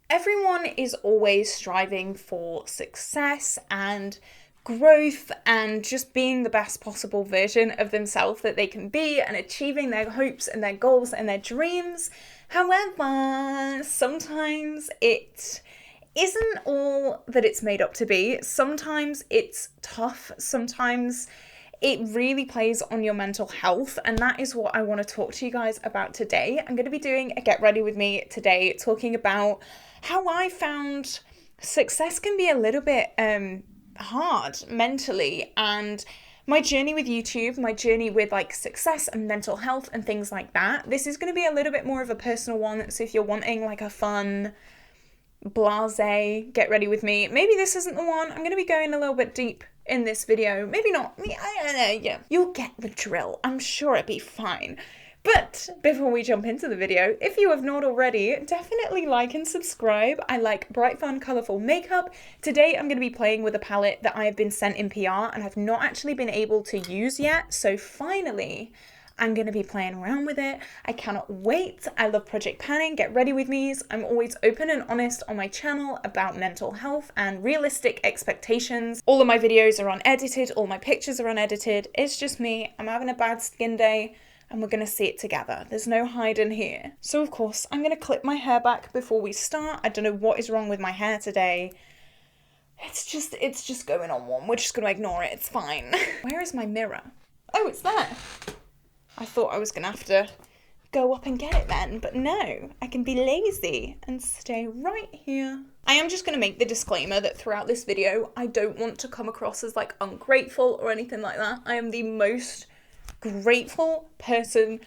Everyone is always striving for success and growth and just being the best possible version of themselves that they can be and achieving their hopes and their goals and their dreams. However, sometimes it isn't all that it's made up to be. Sometimes it's tough. Sometimes it really plays on your mental health, and that is what I want to talk to you guys about today. I'm going to be doing a Get Ready With Me today, talking about how I found success can be a little bit hard mentally, and my journey with YouTube, my journey with like success and mental health and things like that. This is going to be a little bit more of a personal one, so if you're wanting like a fun, blasé Get Ready With Me, maybe this isn't the one. I'm going to be going a little bit deep in this video. Maybe not. I don't know. Yeah, you'll get the drill. I'm sure it'll be fine. But before we jump into the video, if you have not already, definitely like and subscribe. I like bright, fun, colourful makeup. Today I'm going to be playing with a palette that I have been sent in PR and have not actually been able to use yet. So finally, I'm going to be playing around with it. I cannot wait. I love project panning, Get Ready With Me's. I'm always open and honest on my channel about mental health and realistic expectations. All of my videos are unedited. All my pictures are unedited. It's just me. I'm having a bad skin day and we're going to see it together. There's no hiding here. So of course, I'm going to clip my hair back before we start. I don't know what is wrong with my hair today. It's just going on one. We're just going to ignore it. It's fine. Where is my mirror? Oh, it's there. I thought I was going to have to go up and get it then, but no, I can be lazy and stay right here. I am just going to make the disclaimer that throughout this video, I don't want to come across as like ungrateful or anything like that. I am the most grateful person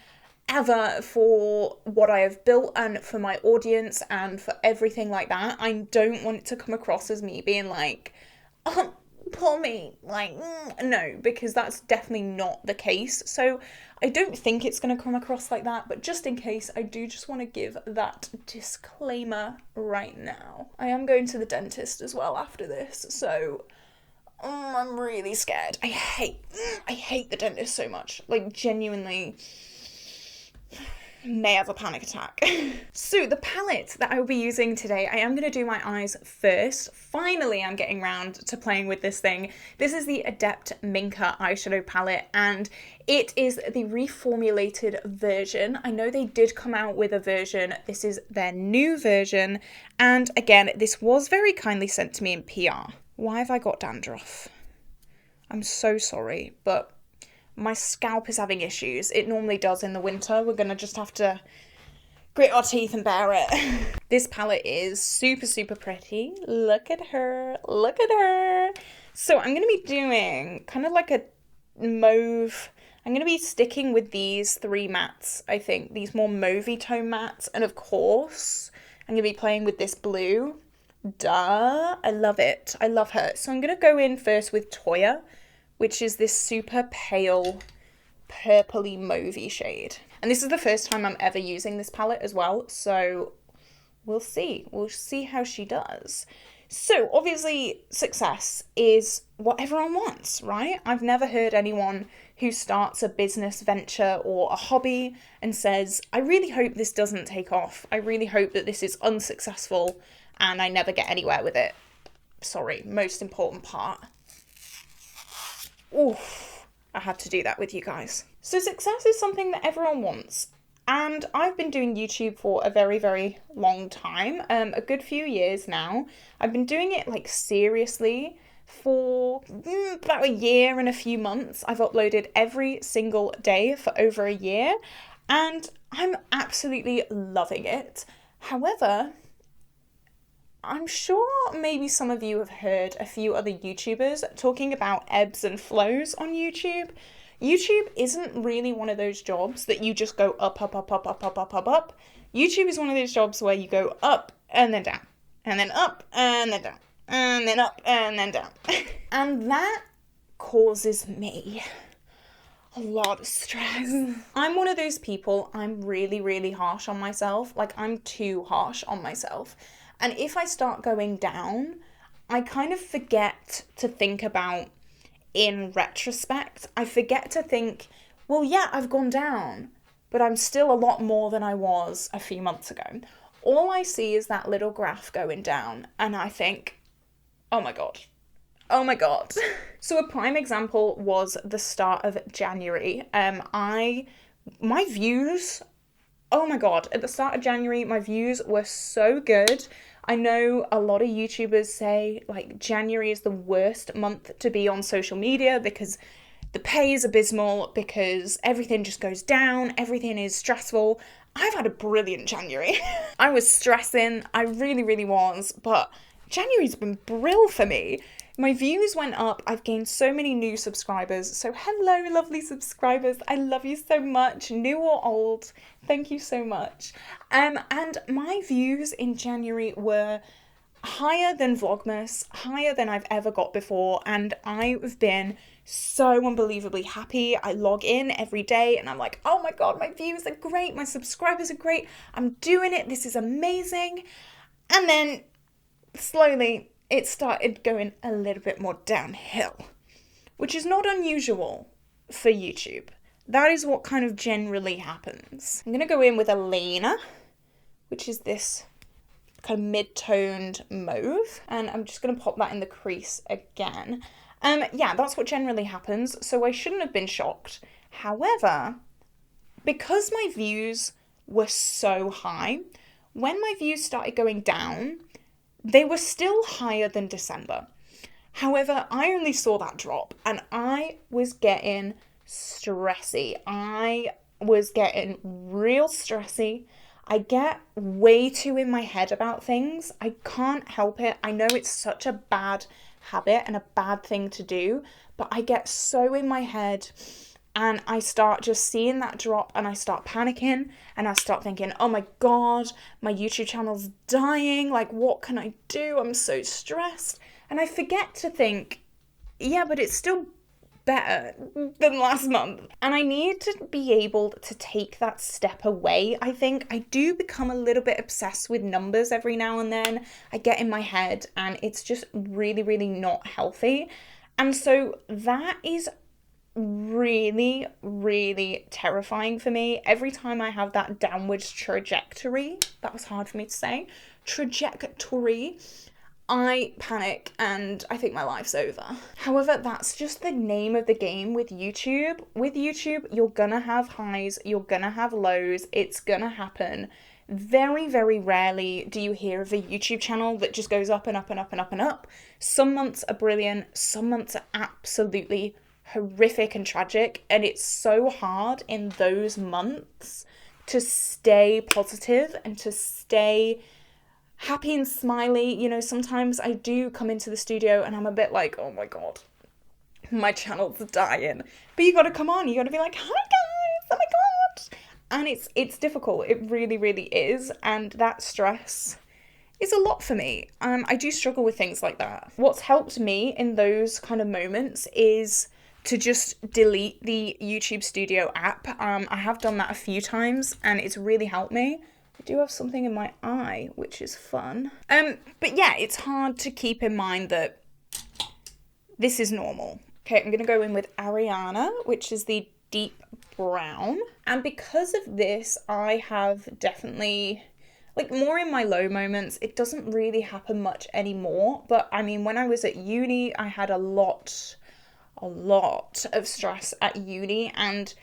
ever for what I have built and for my audience and for everything like that. I don't want it to come across as me being like, oh, poor me, like, no, because that's definitely not the case. So I don't think it's going to come across like that, but just in case, I do just want to give that disclaimer right now. I am going to the dentist as well after this, so I'm really scared. I hate the dentist so much, like genuinely may have a panic attack. So the palette that I will be using today, I am going to do my eyes first. Finally, I'm getting round to playing with this thing. This is the Adept Minka eyeshadow palette, and it is the reformulated version. I know they did come out with a version. This is their new version. And again, this was very kindly sent to me in PR. Why have I got dandruff? I'm so sorry, but my scalp is having issues. It normally does in the winter. We're gonna just have to grit our teeth and bear it. This palette is super, super pretty. Look at her. Look at her. So I'm gonna be doing kind of like a mauve. I'm gonna be sticking with these three mattes, I think. These more mauvey tone mattes. And of course, I'm gonna be playing with this blue. Duh. I love it. I love her. So I'm gonna go in first with Toya, which is this super pale, purpley mauvey shade. And this is the first time I'm ever using this palette as well, so we'll see. We'll see how she does. So obviously success is what everyone wants, right? I've never heard anyone who starts a business venture or a hobby and says, I really hope this doesn't take off. I really hope that this is unsuccessful and I never get anywhere with it. Sorry, most important part. Oof, I had to do that with you guys. So success is something that everyone wants. And I've been doing YouTube for a very, very long time, a good few years now. I've been doing it like seriously for about a year and a few months. I've uploaded every single day for over a year and I'm absolutely loving it. However, I'm sure maybe some of you have heard a few other YouTubers talking about ebbs and flows on YouTube. YouTube isn't really one of those jobs that you just go up, up, up, up, up, up, up, up, up. YouTube is one of those jobs where you go up and then down, and then up and then down, and then up and then down. And that causes me a lot of stress. I'm one of those people, I'm really, really harsh on myself. Like, I'm too harsh on myself. And if I start going down, I kind of forget to think about, in retrospect, I forget to think, well, yeah, I've gone down, but I'm still a lot more than I was a few months ago. all I see is that little graph going down, and I think, oh my god. Oh my god. So a prime example was the start of January. My views, oh my god, at the start of January, my views were so good. I know a lot of YouTubers say like January is the worst month to be on social media because the pay is abysmal, because everything just goes down, everything is stressful. I've had a brilliant January. I was stressing, I really, really was, but January's been brill for me. My views went up, I've gained so many new subscribers, so hello lovely subscribers, I love you so much, new or old, thank you so much. And my views in January were higher than Vlogmas, higher than I've ever got before, and I've been so unbelievably happy. I log in every day and I'm like, oh my god, my views are great, my subscribers are great, I'm doing it, this is amazing. And then slowly it started going a little bit more downhill, which is not unusual for YouTube. That is what kind of generally happens. I'm going to go in with Eyeliner, which is this kind of mid-toned mauve, and I'm just going to pop that in the crease again. Yeah, that's what generally happens, so I shouldn't have been shocked. However, because my views were so high, when my views started going down, they were still higher than December. However, I only saw that drop and I was getting stressy. I was getting real stressy. I get way too in my head about things. I can't help it. I know it's such a bad habit and a bad thing to do, but I get so in my head and I start just seeing that drop and I start panicking and I start thinking, oh my god, my YouTube channel's dying, like what can I do? I'm so stressed. And I forget to think, yeah, but it's still better than last month. And I need to be able to take that step away. I think I do become a little bit obsessed with numbers every now and then. I get in my head and it's just really, really not healthy. And so that is really, really terrifying for me. Every time I have that downwards trajectory, that was hard for me to say, trajectory, I panic and I think my life's over. However, that's just the name of the game with YouTube. With YouTube, you're gonna have highs, you're gonna have lows, it's gonna happen. Very, very rarely do you hear of a YouTube channel that just goes up and up and up and up and up. Some months are brilliant, some months are absolutely horrific and tragic, and it's so hard in those months to stay positive and to stay happy and smiley. You know, sometimes I do come into the studio and I'm a bit like, oh my god, my channel's dying. But you gotta come on, you gotta be like, hi guys, oh my god. And it's difficult, it really, really is, and that stress is a lot for me. I do struggle with things like that. What's helped me in those kind of moments is to just delete the YouTube Studio app. I have done that a few times and it's really helped me. I do have something in my eye, which is fun. But yeah, it's hard to keep in mind that this is normal. Okay, I'm gonna go in with Ariana, which is the deep brown. And because of this, I have definitely, like, more in my low moments. It doesn't really happen much anymore. But I mean, when I was at uni, I had a lot of stress at uni, and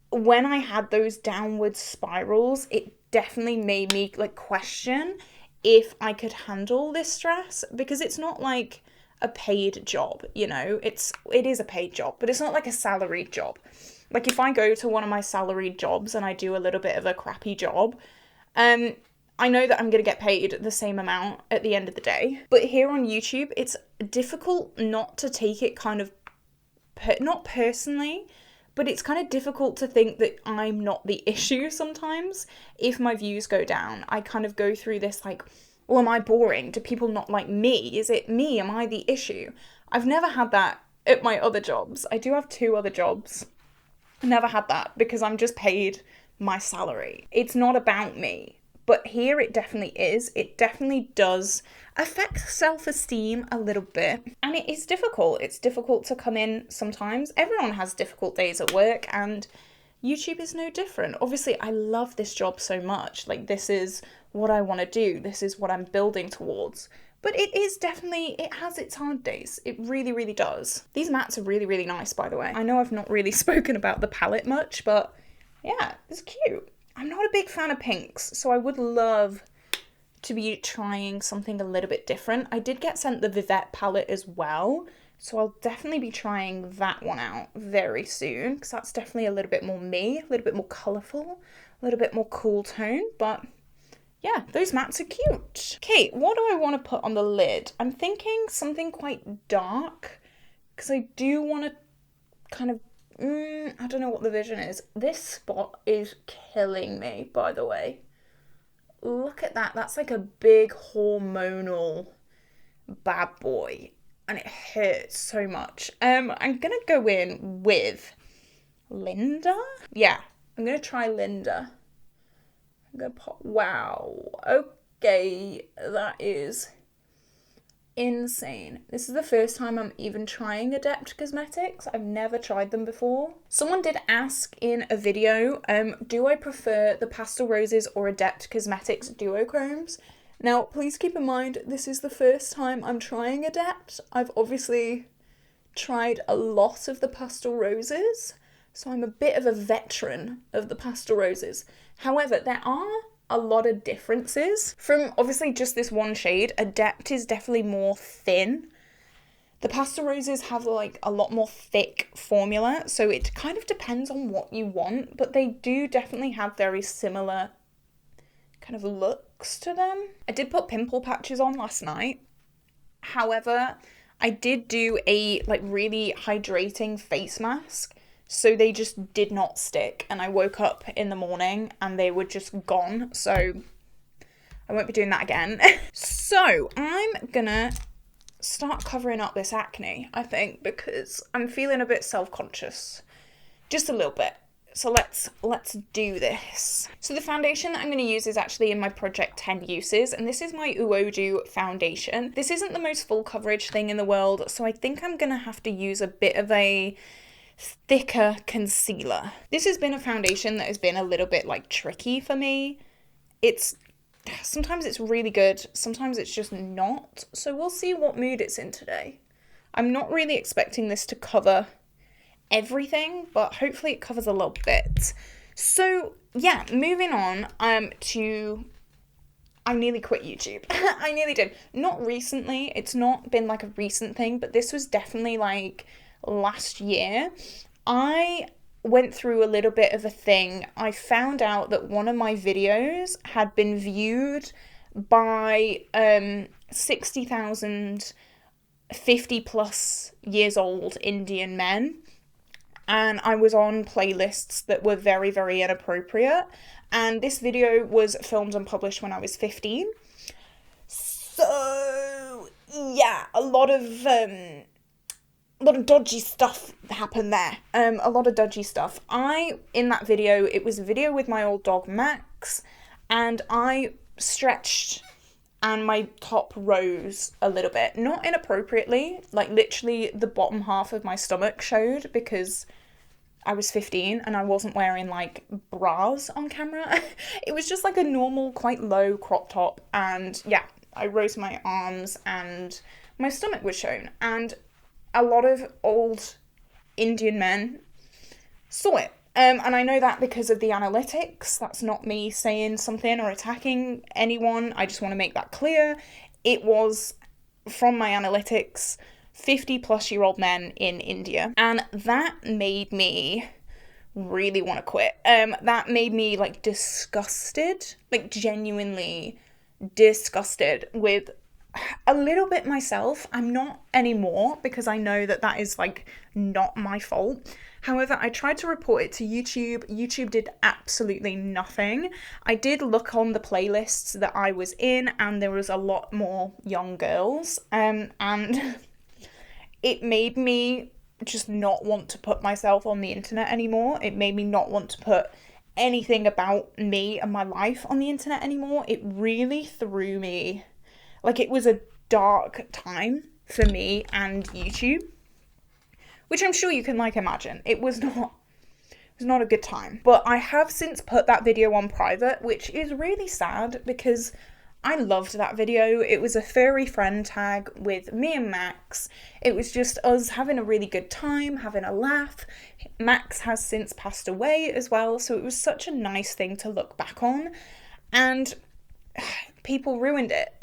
when I had those downward spirals, it definitely made me like question if I could handle this stress, because it's not like a paid job, you know, it is a paid job, but it's not like a salaried job. Like if I go to one of my salaried jobs and I do a little bit of a crappy job, I know that I'm going to get paid the same amount at the end of the day. But here on YouTube, it's difficult not to take it kind of not personally, but it's kind of difficult to think that I'm not the issue sometimes. If my views go down, I kind of go through this like, well, am I boring? Do people not like me? Is it me? Am I the issue? I've never had that at my other jobs. I do have 2 other jobs. Never had that because I'm just paid my salary. It's not about me. But here it definitely is. It definitely does affect self-esteem a little bit. And it is difficult. It's difficult to come in sometimes. Everyone has difficult days at work and YouTube is no different. Obviously, I love this job so much. Like, this is what I want to do. This is what I'm building towards. But it is definitely, it has its hard days. It really, really does. These mattes are really, really nice, by the way. I know I've not really spoken about the palette much, but yeah, it's cute. I'm not a big fan of pinks, so I would love to be trying something a little bit different. I did get sent the Vivette palette as well, so I'll definitely be trying that one out very soon, because that's definitely a little bit more me, a little bit more colourful, a little bit more cool tone, but yeah, those mattes are cute. Okay, what do I want to put on the lid? I'm thinking something quite dark, because I do want to kind of, I don't know what the vision is. This spot is killing me, by the way. Look at that. That's like a big hormonal bad boy, and it hurts so much. I'm gonna go in with Linda. Yeah, I'm gonna try Linda. I'm gonna pop. Wow. Okay, that is insane. This is the first time I'm even trying Adept cosmetics. I've never tried them before. Someone did ask in a video, do I prefer the Pastel Roses or Adept Cosmetics duochromes? Now, please keep in mind, this is the first time I'm trying Adept. I've obviously tried a lot of the Pastel Roses, so I'm a bit of a veteran of the Pastel Roses. However, there are a lot of differences. From obviously just this one shade, Adept is definitely more thin. The Pastel Roses have like a lot more thick formula, so it kind of depends on what you want, but they do definitely have very similar kind of looks to them. I did put pimple patches on last night. However, I did do a like really hydrating face mask, so they just did not stick, and I woke up in the morning and they were just gone, so I won't be doing that again. So I'm gonna start covering up this acne, I think, because I'm feeling a bit self-conscious, just a little bit. So let's do this. So the foundation that I'm going to use is actually in my Project 10 uses, and this is my Uoju foundation. This isn't the most full coverage thing in the world, so I think I'm going to have to use a bit of a thicker concealer. This has been a foundation that has been a little bit like tricky for me. Sometimes it's really good, sometimes it's just not. So we'll see what mood it's in today. I'm not really expecting this to cover everything, but hopefully it covers a little bit. So yeah, moving on to I nearly quit YouTube. I nearly did. Not recently, it's not been like a recent thing, but this was definitely like last year. I went through a little bit of a thing. I found out that one of my videos had been viewed by 60,000 50 plus years old Indian men, and I was on playlists that were very, very inappropriate, and this video was filmed and published when I was 15. So yeah, a lot of dodgy stuff happened there. A lot of dodgy stuff. In that video, it was a video with my old dog Max, and I stretched and my top rose a little bit. Not inappropriately, like literally the bottom half of my stomach showed because I was 15 and I wasn't wearing like bras on camera. It was just like a normal, quite low crop top, and yeah, I rose my arms and my stomach was shown, and a lot of old Indian men saw it. And I know that because of the analytics. That's not me saying something or attacking anyone. I just want to make that clear. It was from my analytics, 50 plus year old men in India. And that made me really want to quit. That made me like disgusted, like genuinely disgusted with a little bit myself. I'm not anymore because I know that that is like not my fault. However, I tried to report it to YouTube. YouTube did absolutely nothing. I did look on the playlists that I was in, and there was a lot more young girls, and it made me just not want to put myself on the internet anymore. It made me not want to put anything about me and my life on the internet anymore. It really threw me. Like, it was a dark time for me and YouTube, which I'm sure you can, like, imagine. It was not was not a good time. But I have since put that video on private, which is really sad because I loved that video. It was a furry friend tag with me and Max. It was just us having a really good time, having a laugh. Max has since passed away as well, so it was such a nice thing to look back on. And people ruined it.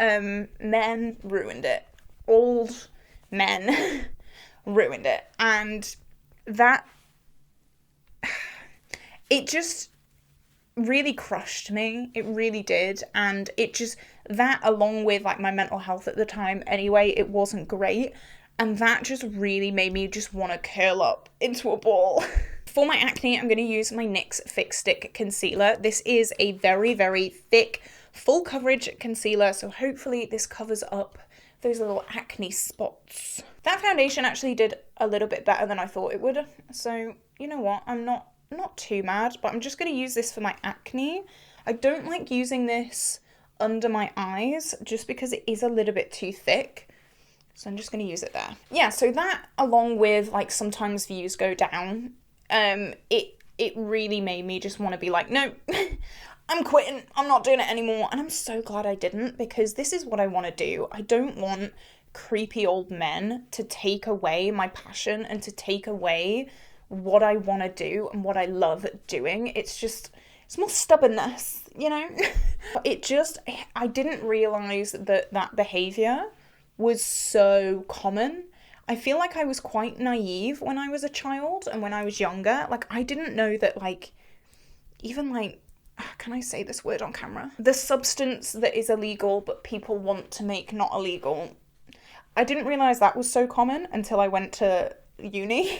Men ruined it. Old men ruined it. And that, it just really crushed me. It really did. And it just, that along with like my mental health at the time anyway, it wasn't great. And that just really made me just want to curl up into a ball. For my acne, I'm going to use my NYX Fix Stick Concealer. This is a very, very thick, full coverage concealer. So hopefully this covers up those little acne spots. That foundation actually did a little bit better than I thought it would. So you know what? I'm not too mad, but I'm just going to use this for my acne. I don't like using this under my eyes just because it is a little bit too thick. So I'm just going to use it there. Yeah, so that along with like sometimes views go down, it really made me just want to be like, no, I'm quitting. I'm not doing it anymore. And I'm so glad I didn't, because this is what I want to do. I don't want creepy old men to take away my passion and to take away what I want to do and what I love doing. It's more stubbornness, you know? I didn't realize that behavior was so common. I feel like I was quite naive when I was a child and when I was younger. Like, I didn't know that, like, even like, can I say this word on camera? The substance that is illegal but people want to make not illegal. I didn't realize that was so common until I went to uni.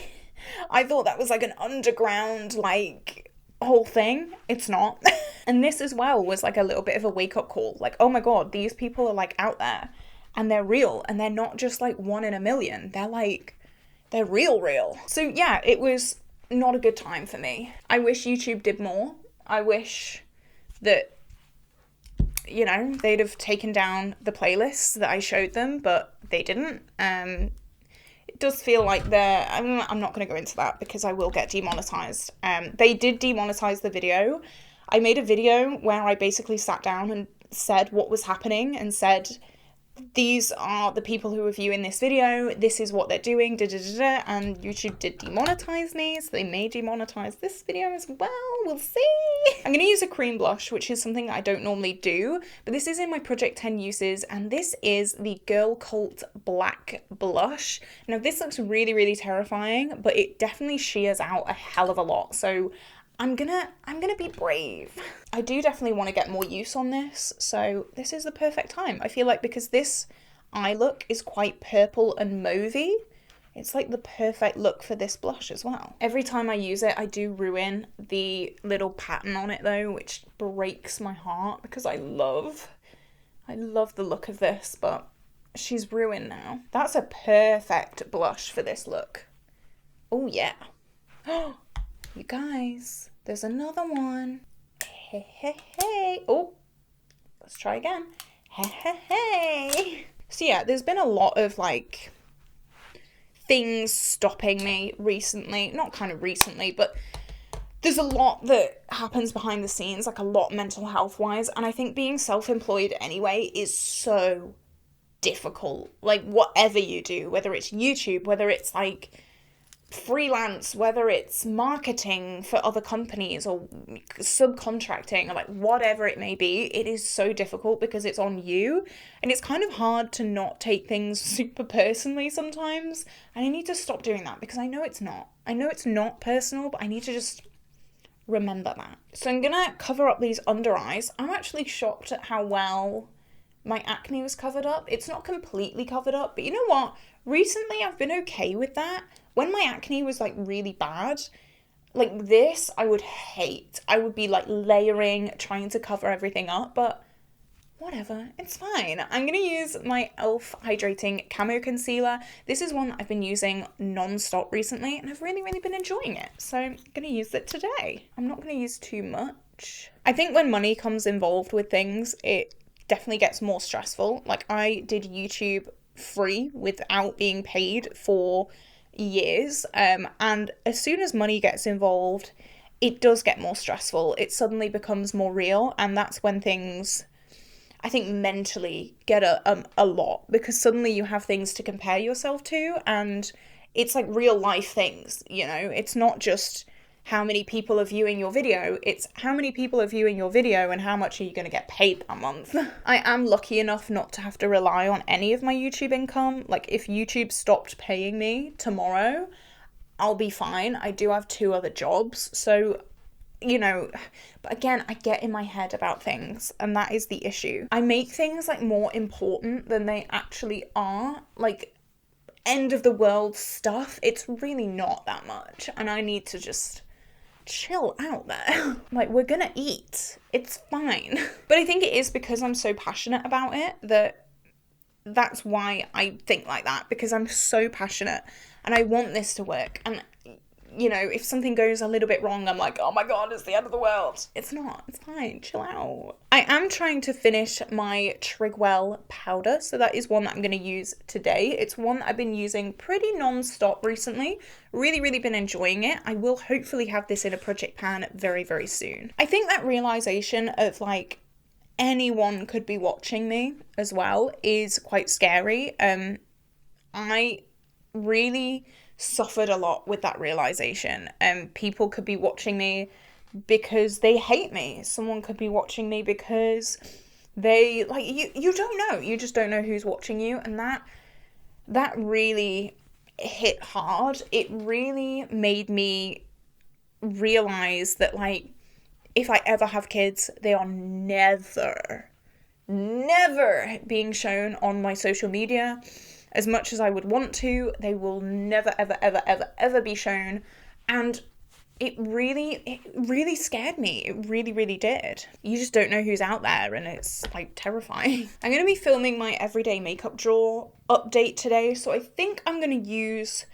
I thought that was like an underground, like, whole thing. It's not. And this as well was like a little bit of a wake-up call. Like, oh my god, these people are like out there and they're real, and they're not just like one in a million. They're real. So yeah, it was not a good time for me. I wish YouTube did more. I wish that, you know, they'd have taken down the playlists that I showed them, but they didn't. It does feel like I'm not going to go into that because I will get demonetized. They did demonetize the video. I made a video where I basically sat down and said what was happening and said, these are the people who are viewing this video, this is what they're doing, and YouTube did demonetize me, so they may demonetize this video as well, we'll see. I'm going to use a cream blush, which is something I don't normally do, but this is in my Project 10 uses, and this is the Girlcult Black Blush. Now this looks really, really terrifying, but it definitely shears out a hell of a lot, so I'm gonna be brave. I do definitely want to get more use on this, so this is the perfect time. I feel like because this eye look is quite purple and mauvey, it's like the perfect look for this blush as well. Every time I use it, I do ruin the little pattern on it though, which breaks my heart because I love the look of this, but she's ruined now. That's a perfect blush for this look. Oh yeah. You guys, there's another one. Hey. Oh, let's try again. Hey. So yeah, there's been a lot of like things stopping me recently. Not kind of recently, but there's a lot that happens behind the scenes, like a lot mental health wise. And I think being self-employed anyway is so difficult. Like whatever you do, whether it's YouTube, whether it's like freelance, whether it's marketing for other companies or subcontracting or like whatever it may be, it is so difficult because it's on you, and it's kind of hard to not take things super personally sometimes, and I need to stop doing that because I know it's not personal, but I need to just remember that. So I'm gonna cover up these under eyes. I'm actually shocked at how well my acne was covered up. It's not completely covered up, but you know what? Recently I've been okay with that. When my acne was like really bad, like this, I would hate. I would be like layering, trying to cover everything up, but whatever, it's fine. I'm going to use my e.l.f. Hydrating Camo Concealer. This is one that I've been using non-stop recently, and I've really, really been enjoying it. So I'm going to use it today. I'm not going to use too much. I think when money comes involved with things, it definitely gets more stressful. Like I did YouTube free without being paid for years, and as soon as money gets involved, it does get more stressful. It suddenly becomes more real, and that's when things, I think, mentally get a lot, because suddenly you have things to compare yourself to, and it's like real life things, you know? It's not just how many people are viewing your video, it's how many people are viewing your video and how much are you going to get paid that month. I am lucky enough not to have to rely on any of my YouTube income. Like, if YouTube stopped paying me tomorrow, I'll be fine. I do have 2 other jobs, so, you know, but again, I get in my head about things, and that is the issue. I make things like more important than they actually are. Like, end of the world stuff, it's really not that much, and I need to just chill out there. Like, we're gonna eat, it's fine. But I think it is because I'm so passionate about it that's why I think like that, because I'm so passionate and I want this to work. And, you know, if something goes a little bit wrong, I'm like, oh my god, it's the end of the world. It's not, it's fine, chill out. I am trying to finish my Trigwell powder, so that is one that I'm going to use today. It's one that I've been using pretty non-stop recently. Really been enjoying it. I will hopefully have this in a project pan very, very soon. I think that realization of, like, anyone could be watching me as well is quite scary. I really suffered a lot with that realization. People could be watching me because they hate me. Someone could be watching me because they, like, you don't know. You just don't know who's watching you, and that really hit hard. It really made me realize that, like, if I ever have kids, they are never being shown on my social media. As much as I would want to, they will never, ever be shown. And it really scared me. It really did. You just don't know who's out there, and it's, like, terrifying. I'm going to be filming my everyday makeup drawer update today, so I think I'm going to use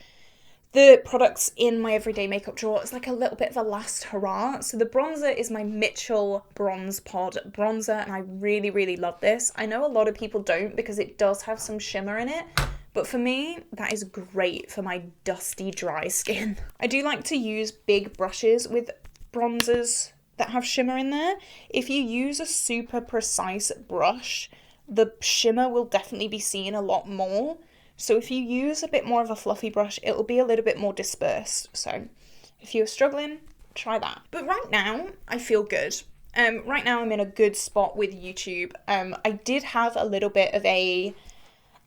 the products in my everyday makeup drawer as, like, a little bit of a last hurrah. So the bronzer is my Mitchell Bronze Pod bronzer, and I really love this. I know a lot of people don't, because it does have some shimmer in it, but for me, that is great for my dusty, dry skin. I do like to use big brushes with bronzers that have shimmer in there. If you use a super precise brush, the shimmer will definitely be seen a lot more. So if you use a bit more of a fluffy brush, it'll be a little bit more dispersed. So if you're struggling, try that. But right now, I feel good. Right now, I'm in a good spot with YouTube. I did have a little bit of a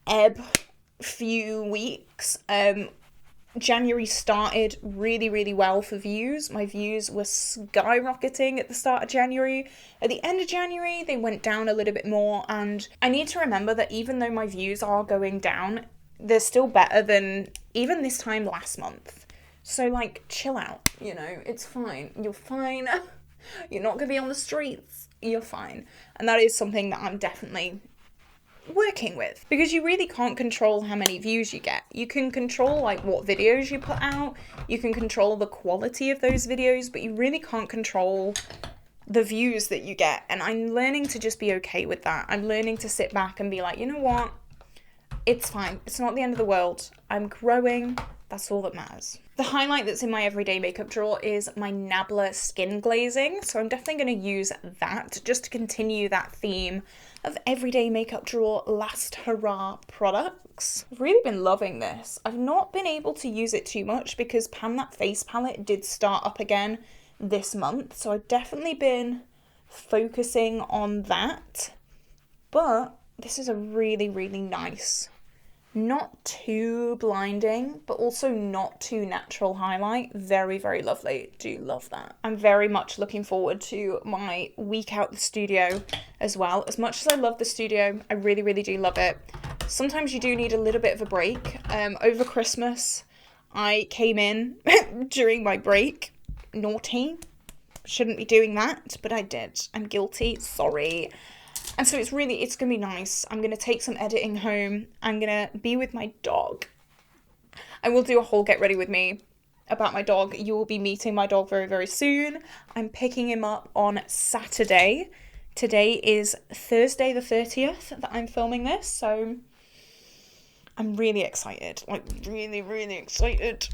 ebb few weeks. January started really well for views. My views were skyrocketing at the start of January. At the end of January, they went down a little bit more, and I need to remember that even though my views are going down, they're still better than even this time last month. So, like, chill out, you know, it's fine. You're fine. You're not gonna be on the streets. You're fine. And that is something that I'm definitely working with, because you really can't control how many views you get. You can control, like, what videos you put out, you can control the quality of those videos, but you really can't control the views that you get. And I'm learning to just be okay with that. I'm learning to sit back and be like, you know what, it's fine, it's not the end of the world, I'm growing, that's all that matters. The highlight that's in my everyday makeup drawer is my Nabla skin glazing, so I'm definitely going to use that just to continue that theme of everyday makeup drawer last hurrah products. I've really been loving this. I've not been able to use it too much because Pan That Face palette did start up again this month, so I've definitely been focusing on that. But this is a really nice, not too blinding, but also not too natural highlight. Very lovely. Do love that. I'm very much looking forward to my week out the studio as well. As much as I love the studio, I really do love it. Sometimes you do need a little bit of a break. Over Christmas, I came in during my break. Naughty. Shouldn't be doing that, but I did. I'm guilty. Sorry. And so it's going to be nice. I'm going to take some editing home. I'm going to be with my dog. I will do a whole get ready with me about my dog. You will be meeting my dog very soon. I'm picking him up on Saturday. Today is Thursday the 30th that I'm filming this, so I'm really excited. Like, really excited.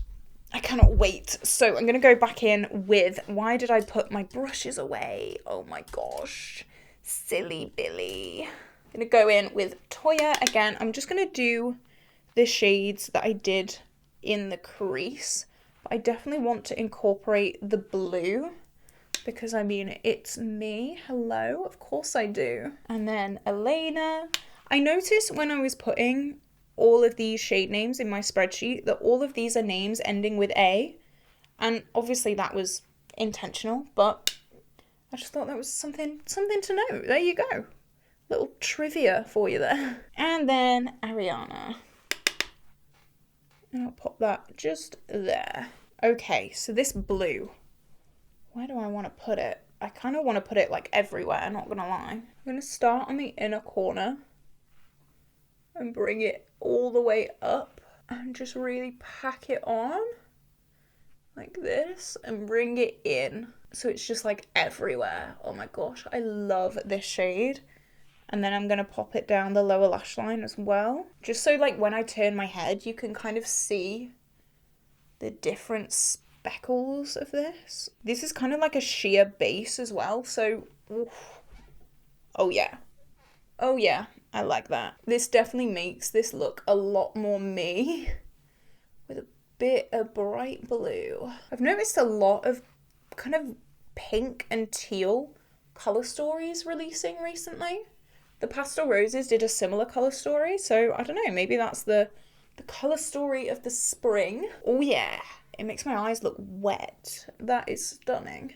I cannot wait. So I'm going to go back in with, why did I put my brushes away? Oh my gosh. Silly Billy. I'm going to go in with Toya again. I'm just going to do the shades that I did in the crease. But I definitely want to incorporate the blue because, I mean, it's me. Hello, of course I do. And then Eyeliner. I noticed when I was putting all of these shade names in my spreadsheet that all of these are names ending with A, and obviously that was intentional, but I just thought that was something to know. There you go, little trivia for you there. And then Ariana, and I'll pop that just there. Okay, so this blue, where do I want to put it? I kind of want to put it like everywhere, not gonna lie. I'm gonna start on the inner corner and bring it all the way up and just really pack it on like this and bring it in so it's just like everywhere. Oh my gosh, I love this shade. And then I'm gonna pop it down the lower lash line as well, just so like when I turn my head you can kind of see the different speckles of this. This is kind of like a sheer base as well, so oof. Oh yeah, oh yeah, I like that. This definitely makes this look a lot more me with a bit of bright blue. I've noticed a lot of kind of pink and teal colour stories releasing recently. The Pastel Roses did a similar colour story, so I don't know, maybe that's the colour story of the spring. Oh yeah, it makes my eyes look wet. That is stunning.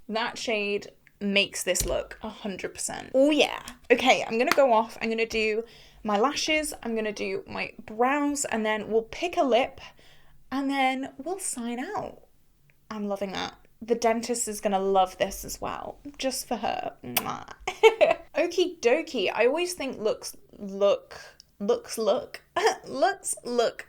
That shade makes this look 100%. Oh yeah. Okay, I'm gonna go off. I'm gonna do my lashes, I'm gonna do my brows, and then we'll pick a lip, and then we'll sign out. I'm loving that. The dentist is gonna love this as well, just for her. Okie dokie. I always think looks look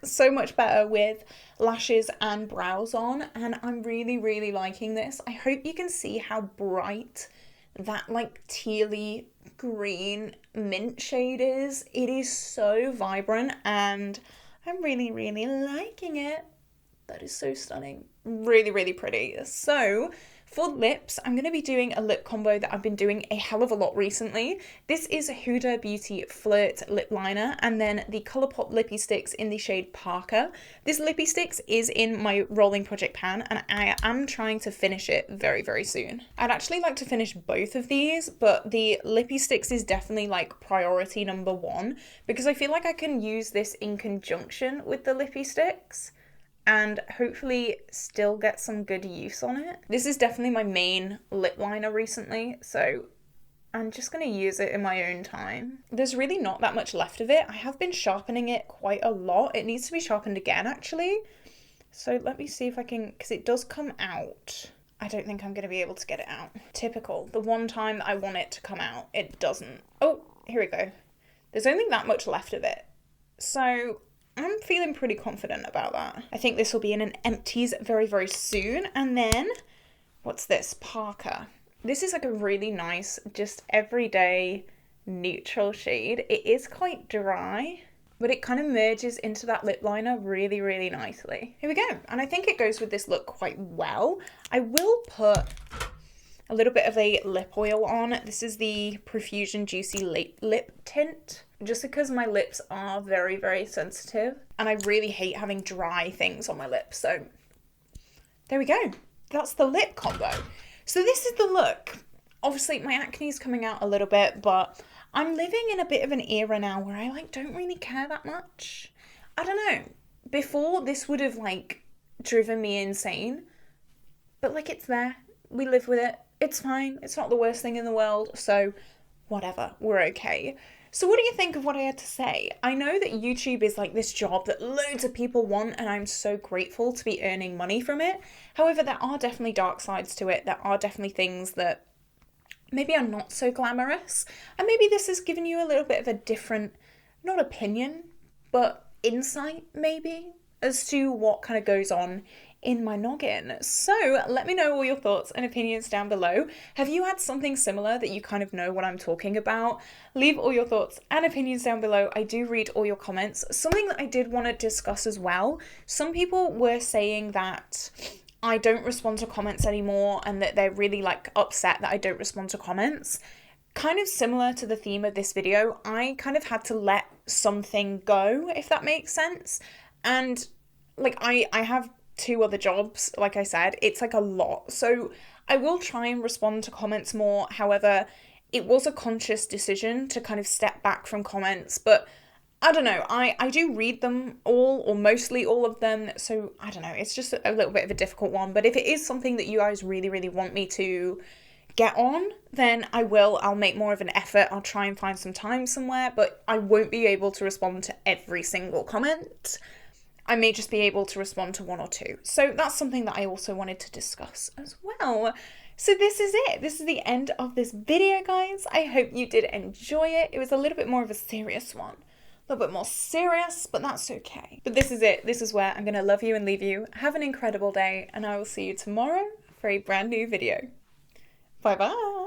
so much better with lashes and brows on, and I'm really liking this. I hope you can see how bright that like tealy green mint shade is. It is so vibrant and I'm really liking it. That is so stunning. Really pretty. So for lips, I'm going to be doing a lip combo that I've been doing a hell of a lot recently. This is Huda Beauty Flirt Lip Liner and then the Colourpop Lippie Stix in the shade Parker. This Lippie Stix is in my rolling project pan and I am trying to finish it very soon. I'd actually like to finish both of these, but the Lippie Stix is definitely like priority number one because I feel like I can use this in conjunction with the Lippie Stix and hopefully still get some good use on it. This is definitely my main lip liner recently, so I'm just going to use it in my own time. There's really not that much left of it. I have been sharpening it quite a lot. It needs to be sharpened again, actually. So let me see if I can, because it does come out. I don't think I'm going to be able to get it out. Typical. The one time I want it to come out, it doesn't. Oh, here we go. There's only that much left of it. So I'm feeling pretty confident about that. I think this will be in an empties very soon. And then, what's this? Parker. This is like a really nice, just everyday neutral shade. It is quite dry, but it kind of merges into that lip liner really nicely. Here we go. And I think it goes with this look quite well. I will put a little bit of a lip oil on. This is the Profusion Juicy Lip Tint, just because my lips are very sensitive and I really hate having dry things on my lips. So there we go. That's the lip combo. So this is the look. Obviously my acne is coming out a little bit, but I'm living in a bit of an era now where I like don't really care that much. I don't know. Before this would have like driven me insane, but like it's there. We live with it. It's fine. It's not the worst thing in the world. So whatever, we're okay. So what do you think of what I had to say? I know that YouTube is like this job that loads of people want and I'm so grateful to be earning money from it. However, there are definitely dark sides to it. There are definitely things that maybe are not so glamorous. And maybe this has given you a little bit of a different, not opinion, but insight maybe as to what kind of goes on in my noggin. So let me know all your thoughts and opinions down below. Have you had something similar that you kind of know what I'm talking about? Leave all your thoughts and opinions down below. I do read all your comments. Something that I did want to discuss as well. Some people were saying that I don't respond to comments anymore and that they're really like upset that I don't respond to comments. Kind of similar to the theme of this video, I kind of had to let something go, if that makes sense. And like I have 2 other jobs, like I said, it's like a lot. So I will try and respond to comments more. However, it was a conscious decision to kind of step back from comments, but I don't know, I do read them all, or mostly all of them, so I don't know, it's just a little bit of a difficult one. But if it is something that you guys really, really want me to get on, then I'll make more of an effort. I'll try and find some time somewhere, but I won't be able to respond to every single comment. I may just be able to respond to 1 or 2. So that's something that I also wanted to discuss as well. So this is it. This is the end of this video, guys. I hope you did enjoy it. It was a little bit more of a serious one. A little bit more serious, but that's okay. But this is it. This is where I'm going to love you and leave you. Have an incredible day, and I will see you tomorrow for a brand new video. Bye bye.